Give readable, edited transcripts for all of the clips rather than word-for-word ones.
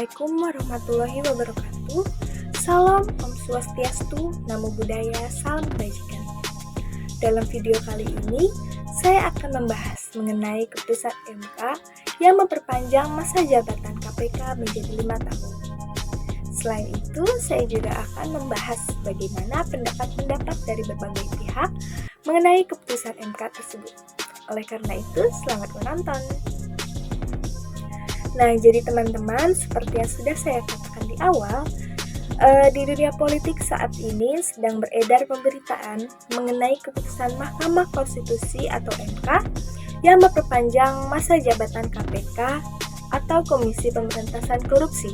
Assalamualaikum warahmatullahi wabarakatuh. Salam Om Swastiastu, Namo Buddhaya, Salam Kebajikan. Dalam video kali ini, saya akan membahas mengenai keputusan MK yang memperpanjang masa jabatan KPK menjadi 5 tahun. Selain itu, saya juga akan membahas bagaimana pendapat-pendapat dari berbagai pihak mengenai keputusan MK tersebut. Oleh karena itu, selamat menonton. Nah, jadi teman-teman, seperti yang sudah saya katakan di awal, di dunia politik saat ini sedang beredar pemberitaan mengenai keputusan Mahkamah Konstitusi atau MK yang memperpanjang masa jabatan KPK atau Komisi Pemberantasan Korupsi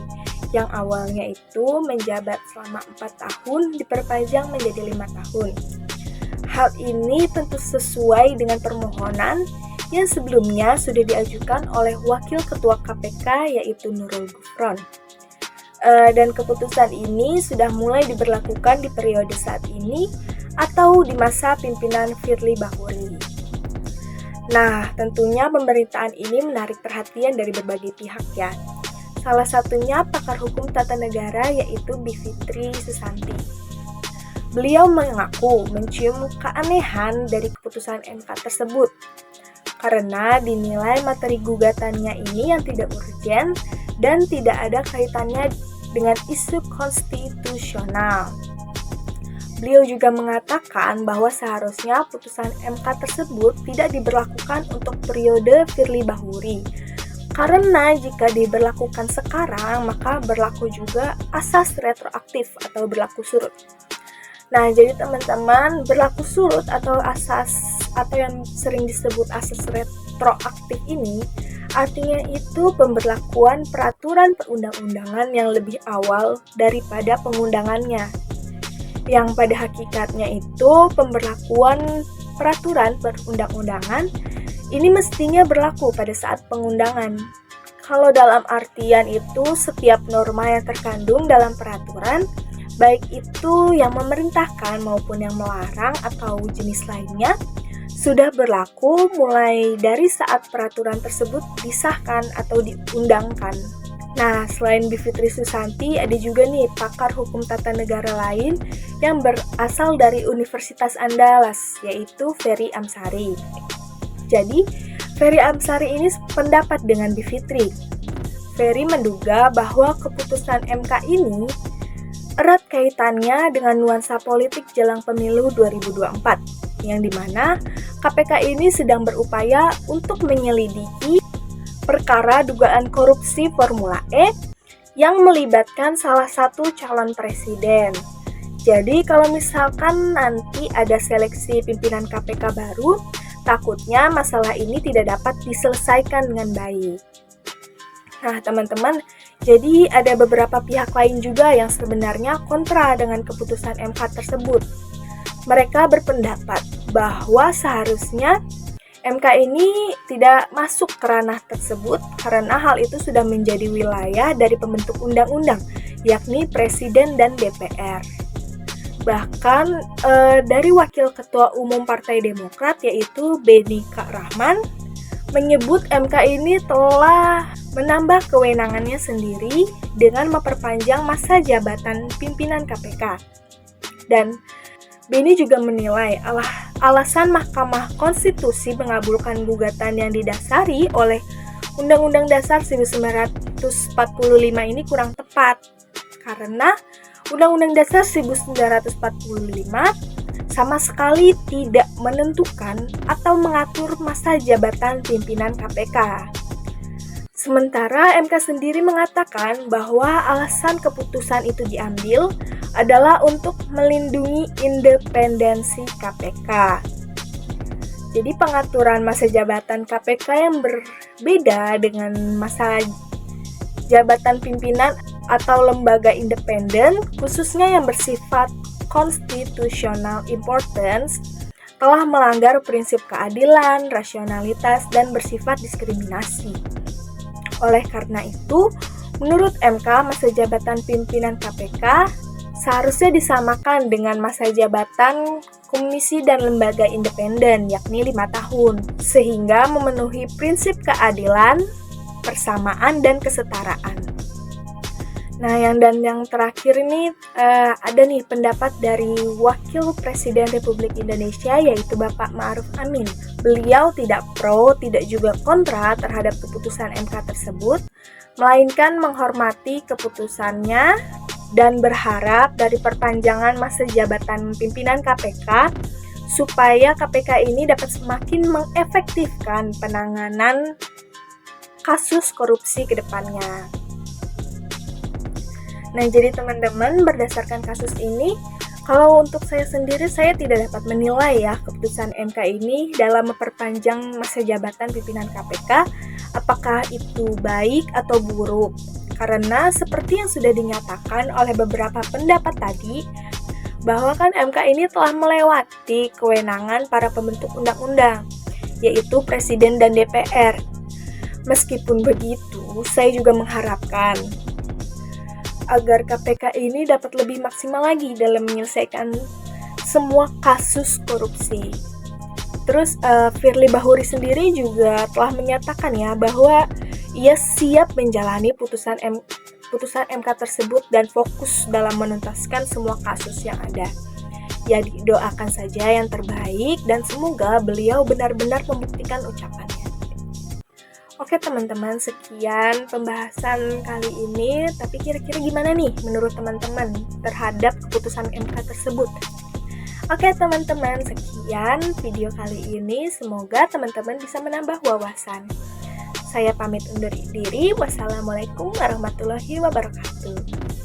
yang awalnya itu menjabat selama 4 tahun diperpanjang menjadi 5 tahun. Hal ini tentu sesuai dengan permohonan yang sebelumnya sudah diajukan oleh Wakil Ketua KPK yaitu Nurul Gufron. Dan keputusan ini sudah mulai diberlakukan di periode saat ini atau di masa pimpinan Firly Bahuri. Nah, tentunya pemberitaan ini menarik perhatian dari berbagai pihak ya. Salah satunya pakar hukum tata negara yaitu Bivitri Susanti. Beliau mengaku mencium keanehan dari keputusan MK tersebut karena dinilai materi gugatannya ini yang tidak urgen dan tidak ada kaitannya dengan isu konstitusional. Beliau juga mengatakan bahwa seharusnya putusan MK tersebut tidak diberlakukan untuk periode Firly Bahuri, karena jika diberlakukan sekarang maka berlaku juga asas retroaktif atau berlaku surut. Nah, jadi teman-teman, berlaku surut atau asas atau yang sering disebut asas retroaktif ini artinya itu pemberlakuan peraturan perundang-undangan yang lebih awal daripada pengundangannya. Yang pada hakikatnya itu pemberlakuan peraturan perundang-undangan ini mestinya berlaku pada saat pengundangan. Kalau dalam artian itu setiap norma yang terkandung dalam peraturan baik itu yang memerintahkan maupun yang melarang atau jenis lainnya sudah berlaku mulai dari saat peraturan tersebut disahkan atau diundangkan. Nah, selain Bivitri Susanti, ada juga nih pakar hukum tata negara lain yang berasal dari Universitas Andalas, yaitu Ferry Amsari. Jadi, Ferry Amsari ini pendapat dengan Bivitri. Ferry menduga bahwa keputusan MK ini erat kaitannya dengan nuansa politik jelang pemilu 2024, yang dimana KPK ini sedang berupaya untuk menyelidiki perkara dugaan korupsi Formula E yang melibatkan salah satu calon presiden. Jadi kalau misalkan nanti ada seleksi pimpinan KPK baru, takutnya masalah ini tidak dapat diselesaikan dengan baik. Nah, teman-teman, jadi ada beberapa pihak lain juga yang sebenarnya kontra dengan keputusan MK tersebut. Mereka berpendapat bahwa seharusnya MK ini tidak masuk ke ranah tersebut karena hal itu sudah menjadi wilayah dari pembentuk undang-undang, yakni Presiden dan DPR. Bahkan dari Wakil Ketua Umum Partai Demokrat yaitu Beni Rahman menyebut MK ini telah menambah kewenangannya sendiri dengan memperpanjang masa jabatan pimpinan KPK. Dan Beni juga menilai alasan Mahkamah Konstitusi mengabulkan gugatan yang didasari oleh Undang-Undang Dasar 1945 ini kurang tepat. Karena Undang-Undang Dasar 1945 sama sekali tidak menentukan atau mengatur masa jabatan pimpinan KPK. Sementara MK sendiri mengatakan bahwa alasan keputusan itu diambil adalah untuk melindungi independensi KPK. Jadi pengaturan masa jabatan KPK yang berbeda dengan masa jabatan pimpinan atau lembaga independen, khususnya yang bersifat constitutional importance, telah melanggar prinsip keadilan, rasionalitas, dan bersifat diskriminasi. Oleh karena itu, menurut MK, masa jabatan pimpinan KPK seharusnya disamakan dengan masa jabatan komisi dan lembaga independen, yakni 5 tahun, sehingga memenuhi prinsip keadilan, persamaan, dan kesetaraan. Nah, yang terakhir ini ada nih pendapat dari Wakil Presiden Republik Indonesia yaitu Bapak Ma'ruf Amin. Beliau tidak pro, tidak juga kontra terhadap keputusan MK tersebut, melainkan menghormati keputusannya dan berharap dari perpanjangan masa jabatan pimpinan KPK supaya KPK ini dapat semakin mengefektifkan penanganan kasus korupsi ke depannya. Nah, jadi teman-teman, berdasarkan kasus ini, kalau untuk saya sendiri, saya tidak dapat menilai ya keputusan MK ini dalam memperpanjang masa jabatan pimpinan KPK, apakah itu baik atau buruk. Karena seperti yang sudah dinyatakan oleh beberapa pendapat tadi, bahwa kan MK ini telah melewati kewenangan para pembentuk undang-undang, yaitu Presiden dan DPR. Meskipun begitu, saya juga mengharapkan agar KPK ini dapat lebih maksimal lagi dalam menyelesaikan semua kasus korupsi. Terus Firly Bahuri sendiri juga telah menyatakan ya bahwa ia siap menjalani putusan MK tersebut dan fokus dalam menuntaskan semua kasus yang ada. Ya, doakan saja yang terbaik dan semoga beliau benar-benar membuktikan ucapannya. Oke teman-teman, sekian pembahasan kali ini. Tapi kira-kira gimana nih menurut teman-teman terhadap keputusan MK tersebut? Oke teman-teman, sekian video kali ini. Semoga teman-teman bisa menambah wawasan. Saya pamit undur diri. Wassalamualaikum warahmatullahi wabarakatuh.